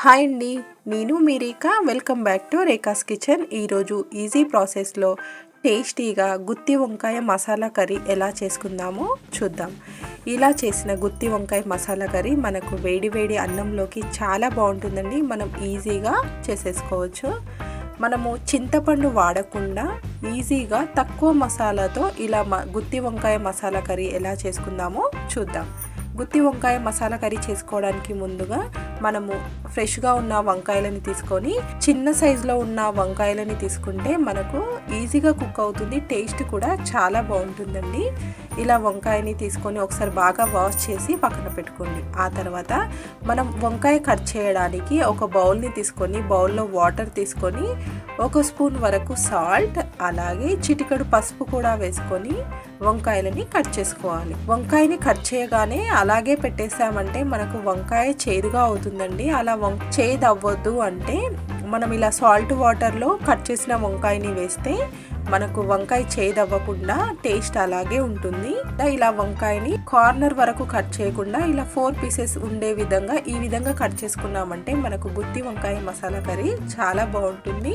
Hi అండి, నేను మీ Rekha. Welcome back to Rekha's kitchen. ఈరోజు ఈజీ ప్రాసెస్లో టేస్టీగా గుత్తి వంకాయ మసాలా కర్రీ ఎలా చేసుకుందామో చూద్దాం. ఇలా చేసిన గుత్తి వంకాయ మసాలా కర్రీ మనకు వేడి వేడి అన్నంలోకి చాలా బాగుంటుందండి. మనం ఈజీగా చేసేసుకోవచ్చు. మనము చింతపండు వాడకుండా ఈజీగా తక్కువ మసాలాతో ఇలా గుత్తి వంకాయ మసాలా కర్రీ ఎలా చేసుకుందామో చూద్దాం. గుత్తి వంకాయ మసాలా కర్రీ చేసుకోవడానికి ముందుగా మనము ఫ్రెష్గా ఉన్న వంకాయలని తీసుకొని చిన్న సైజులో ఉన్న వంకాయలని తీసుకుంటే మనకు ఈజీగా కుక్ అవుతుంది. టేస్ట్ కూడా చాలా బాగుంటుందండి. ఇలా వంకాయని తీసుకొని ఒకసారి బాగా వాష్ చేసి పక్కన పెట్టుకోండి. ఆ తర్వాత మనం వంకాయ కట్ చేయడానికి ఒక బౌల్ని తీసుకొని బౌల్లో వాటర్ తీసుకొని 1 స్పూన్ వరకు సాల్ట్ అలాగే చిటికెడు పసుపు కూడా వేసుకొని వంకాయలని కట్ చేసుకోవాలి. వంకాయని కట్ చేయగానే అలాగే పెట్టేసామంటే మనకు వంకాయ చేదుగా అవుతుందండి. అలా చేదు అవ్వద్దు అంటే మనం ఇలా సాల్ట్ వాటర్లో కట్ చేసిన వంకాయని వేస్తే మనకు వంకాయ చేదు అవ్వకుండా టేస్ట్ అలాగే ఉంటుంది. ఇలా వంకాయని కార్నర్ వరకు కట్ చేయకుండా ఇలా 4 పీసెస్ ఉండే విధంగా ఈ విధంగా కట్ చేసుకున్నామంటే మనకు గుత్తి వంకాయ మసాలా కర్రీ చాలా బాగుంటుంది.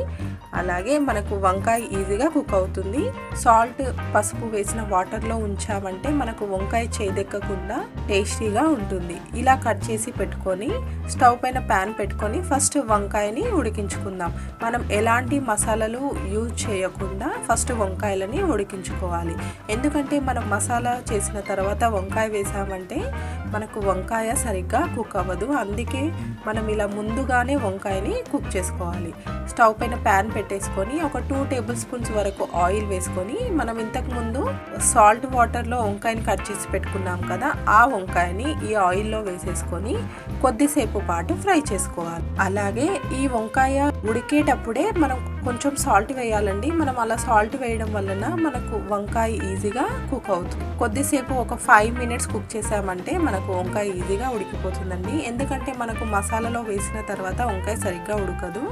అలాగే మనకు వంకాయ ఈజీగా కుక్ అవుతుంది. సాల్ట్ పసుపు వేసిన వాటర్లో ఉంచామంటే మనకు వంకాయ చేదెక్కకుండా టేస్టీగా ఉంటుంది. ఇలా కట్ చేసి పెట్టుకొని స్టవ్ పైన ప్యాన్ పెట్టుకొని ఫస్ట్ వంకాయని ఉడికించుకుందాం. మనం ఎలాంటి మసాలాలు యూజ్ చేయకుండా ఫస్ట్ వంకాయలని ఉడికించుకోవాలి. ఎందుకంటే మనం మసాలా చేసిన తర్వాత వంకాయ వేసామంటే మనకు వంకాయ సరిగ్గా కుక్ అవ్వదు. అందుకే మనం ఇలా ముందుగానే వంకాయని కుక్ చేసుకోవాలి. స్టవ్ పైన ప్యాన్ పెట్టేసుకొని ఒక 2 టేబుల్ స్పూన్స్ వరకు ఆయిల్ వేసుకొని మనం ఇంతకుముందు సాల్ట్ వాటర్లో వంకాయని కట్ చేసి పెట్టుకున్నాం కదా, ఆ వంకాయని ఈ ఆయిల్లో వేసేసుకొని కొద్దిసేపు పాటు ఫ్రై చేసుకోవాలి. అలాగే ఈ వంకాయ ఉడికేటప్పుడే మనం కొంచెం సాల్ట్ వేయాలండి. మనం అలా సాల్ట్ వేయడం వలన మనకు వంకాయ ఈజీగా కుక్ అవుతుంది. కొద్దిసేపు ఒక 5 మినిట్స్ కుక్ చేసామంటే మనకు వంకాయ ఈజీగా ఉడికిపోతుందండి. ఎందుకంటే మనకు మసాలాలో వేసిన తర్వాత వంకాయ సరిగ్గా ఉడకదు,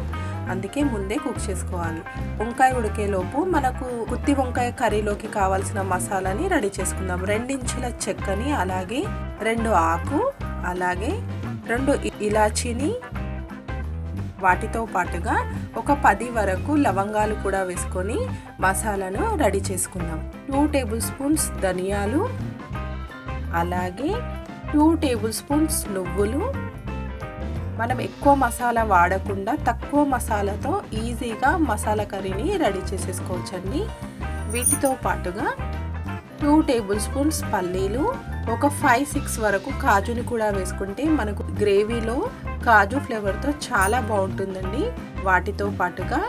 అందుకే ముందే కుక్ చేసుకోవాలి. వంకాయ ఉడికేలోపు మనకు గుత్తి వంకాయ కర్రీలోకి కావాల్సిన మసాలాని రెడీ చేసుకుందాం. 2 ఇంచుల చెక్కని అలాగే 2 ఆకు అలాగే 2 ఇలాచీని వాటితో పాటుగా ఒక 10 వరకు లవంగాలు కూడా వేసుకొని మసాలాను రెడీ చేసుకుందాం. 2 టేబుల్ స్పూన్స్ ధనియాలు అలాగే 2 టేబుల్ స్పూన్స్ నువ్వులు. మనం ఎక్కువ మసాలా వాడకుండా తక్కువ మసాలాతో ఈజీగా మసాలా కర్రీని రెడీ చేసేసుకోవచ్చండి. వీటితో పాటుగా 2 టేబుల్ స్పూన్స్ పల్లీలు, ఒక 5-6 వరకు కాజుని కూడా వేసుకుంటే మనకు గ్రేవీలో కాజు ఫ్లేవర్తో చాలా బాగుంటుందండి. వాటితో పాటుగా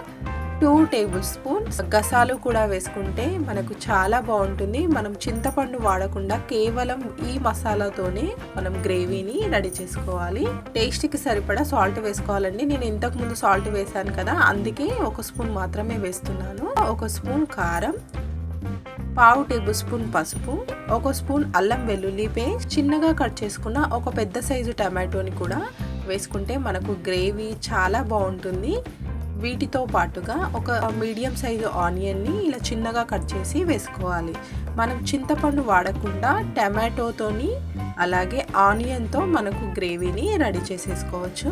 2 టేబుల్ స్పూన్స్ గసాలు కూడా వేసుకుంటే మనకు చాలా బాగుంటుంది. మనం చింతపండు వాడకుండా కేవలం ఈ మసాలాతోనే మనం గ్రేవీని రెడీ చేసుకోవాలి. టేస్ట్కి సరిపడా సాల్ట్ వేసుకోవాలండి. నేను ఇంతకు ముందు సాల్ట్ వేసాను కదా, అందుకే 1 స్పూన్ మాత్రమే వేస్తున్నాను. 1 స్పూన్ కారం, 1/2 టేబుల్ స్పూన్ పసుపు, 1 స్పూన్ అల్లం వెల్లుల్లి పేస్ట్, చిన్నగా కట్ చేసుకున్న ఒక పెద్ద సైజు టమాటోని కూడా వేసుకుంటే మనకు గ్రేవీ చాలా బాగుంటుంది. వీటితో పాటుగా ఒక మీడియం సైజు ఆనియన్ని ఇలా చిన్నగా కట్ చేసి వేసుకోవాలి. మనం చింతపండు వాడకుండా టమాటోతోని అలాగే ఆనియన్తో మనకు గ్రేవీని రెడీ చేసేసుకోవచ్చు.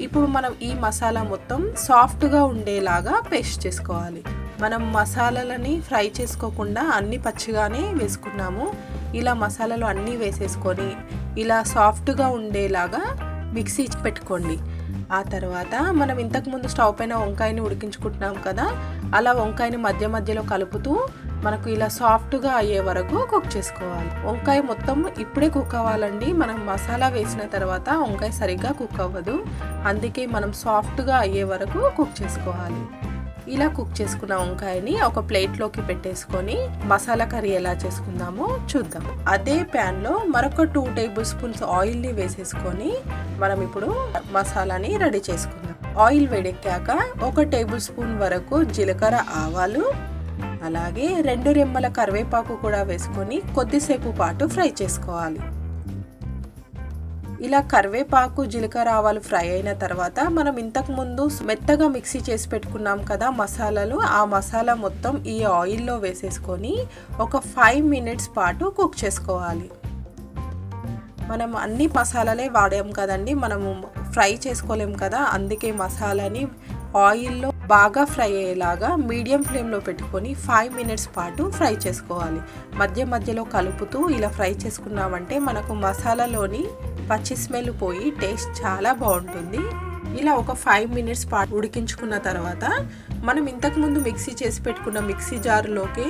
ఇప్పుడు మనం ఈ మసాలా మొత్తం సాఫ్ట్గా ఉండేలాగా పేస్ట్ చేసుకోవాలి. మనం మసాలాలని ఫ్రై చేసుకోకుండా అన్ని పచ్చిగానే వేసుకున్నాము. ఇలా మసాలాలు అన్నీ వేసేసుకొని ఇలా సాఫ్ట్గా ఉండేలాగా మిక్సీ పెట్టుకోండి. ఆ తర్వాత మనం ఇంతకుముందు స్టవ్ పైన వంకాయని ఉడికించుకుంటున్నాం కదా, అలా వంకాయని మధ్య మధ్యలో కలుపుతూ మనకు ఇలా సాఫ్ట్గా అయ్యే వరకు కుక్ చేసుకోవాలి. వంకాయ మొత్తం ఇప్పుడే కుక్ అవ్వాలండి. మనం మసాలా వేసిన తర్వాత వంకాయ సరిగ్గా కుక్ అవ్వదు, అందుకే మనం సాఫ్ట్గా అయ్యే వరకు కుక్ చేసుకోవాలి. ఇలా కుక్ చేసుకున్న వంకాయని ఒక ప్లేట్లోకి పెట్టేసుకొని మసాలా కర్రీ ఎలా చేసుకుందామో చూద్దాం. అదే ప్యాన్లో మరొక 2 టేబుల్ స్పూన్స్ ఆయిల్ని వేసేసుకొని మనం ఇప్పుడు మసాలాని రెడీ చేసుకుందాం. ఆయిల్ వేడెక్కాక 1 టేబుల్ స్పూన్ వరకు జీలకర్ర ఆవాలు అలాగే 2 రెమ్మల కరివేపాకు కూడా వేసుకొని కొద్దిసేపు పాటు ఫ్రై చేసుకోవాలి. ఇలా కరివేపాకు జీలకర్ర ఆవాలు ఫ్రై అయిన తర్వాత మనం ఇంతకుముందు మెత్తగా మిక్సీ చేసి పెట్టుకున్నాం కదా మసాలాలు, ఆ మసాలా మొత్తం ఈ ఆయిల్లో వేసేసుకొని ఒక 5 మినిట్స్ పాటు కుక్ చేసుకోవాలి. మనం అన్ని మసాలాలే వాడాం కదండి, మనము ఫ్రై చేసుకోలేం కదా, అందుకే మసాలాని ఆయిల్లో బాగా ఫ్రై అయ్యేలాగా మీడియం ఫ్లేమ్లో పెట్టుకొని 5 మినిట్స్ పాటు ఫ్రై చేసుకోవాలి. మధ్య మధ్యలో కలుపుతూ ఇలా ఫ్రై చేసుకున్నామంటే మనకు మసాలాలోని పచ్చి స్మెల్ పోయి టేస్ట్ చాలా బాగుంటుంది. ఇలా ఒక 5 మినిట్స్ పాటు ఉడికించుకున్న తర్వాత మనం ఇంతకుముందు మిక్సీ చేసి పెట్టుకున్న మిక్సీ జార్లోకి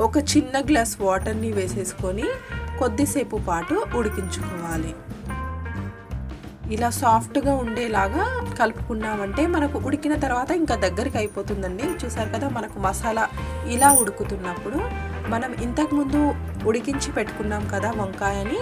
ఒక చిన్న గ్లాస్ వాటర్ని వేసేసుకొని కొద్దిసేపు పాటు ఉడికించుకోవాలి. ఇలా సాఫ్ట్గా ఉండేలాగా కలుపుకున్నామంటే మనకు ఉడికిన తర్వాత ఇంకా దగ్గరికి అయిపోతుందండి. చూసారు కదా, మనకు మసాలా ఇలా ఉడుకుతున్నప్పుడు మనం ఇంతకుముందు ఉడికించి పెట్టుకున్నాం కదా వంకాయని,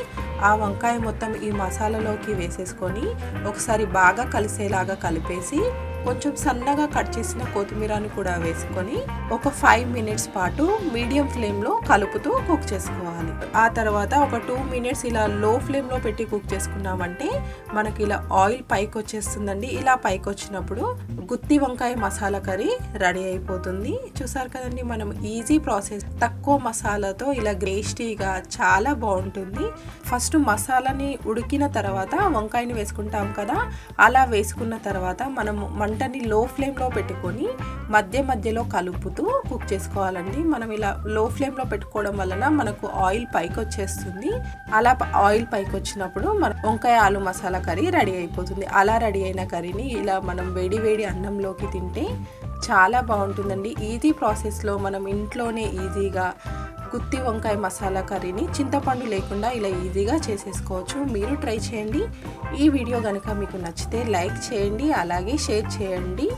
ఆ వంకాయ మొత్తం ఈ మసాలాలోకి వేసేసుకొని ఒకసారి బాగా కలిసేలాగా కలిపేసి కొంచెం సన్నగా కట్ చేసిన కొత్తిమీరని కూడా వేసుకొని ఒక 5 మినిట్స్ పాటు మీడియం ఫ్లేమ్లో కలుపుతూ కుక్ చేసుకోవాలి. ఆ తర్వాత ఒక 2 మినిట్స్ ఇలా లో ఫ్లేమ్లో పెట్టి కుక్ చేసుకున్నామంటే మనకి ఇలా ఆయిల్ పైకి వచ్చేస్తుందండి. ఇలా పైకి వచ్చినప్పుడు గుత్తి వంకాయ మసాలా కర్రీ రెడీ అయిపోతుంది. చూసారు కదండి, మనం ఈజీ ప్రాసెస్, తక్కువ మసాలాతో ఇలా టేస్టీగా చాలా బాగుంటుంది. ఫస్ట్ మసాలాని ఉడికిన తర్వాత వంకాయని వేసుకుంటాం కదా, అలా వేసుకున్న తర్వాత మనం మంటని లో ఫ్లేమ్లో పెట్టుకొని మధ్య మధ్యలో కలుపుతూ కుక్ చేసుకోవాలండి. మనం ఇలా లో ఫ్లేమ్లో పెట్టుకోవడం వలన మనకు ఆయిల్ పైకి వచ్చేస్తుంది. అలా ఆయిల్ పైకి వచ్చినప్పుడు మన వంకాయ ఆలు మసాలా కర్రీ రెడీ అయిపోతుంది. అలా రెడీ అయిన కర్రీని ఇలా మనం వేడి వేడి అన్నంలోకి తింటే చాలా బాగుంటుందండి. ఈజీ ప్రాసెస్లో మనం ఇంట్లోనే ఈజీగా గుత్తి వంకాయ మసాలా కర్రీని చింతపండు లేకుండా ఇలా ఈజీగా చేసేసుకోవచ్చు. మీరు ట్రై చేయండి. ఈ వీడియో కనుక మీకు నచ్చితే లైక్ చేయండి, అలాగే షేర్ చేయండి.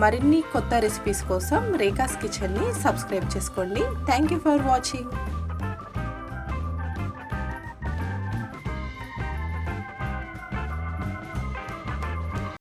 మరిన్ని కొత్త రెసిపీస్ కోసం రేఖాస్ కిచెన్ని సబ్స్క్రైబ్ చేసుకోండి. Thank you for watching.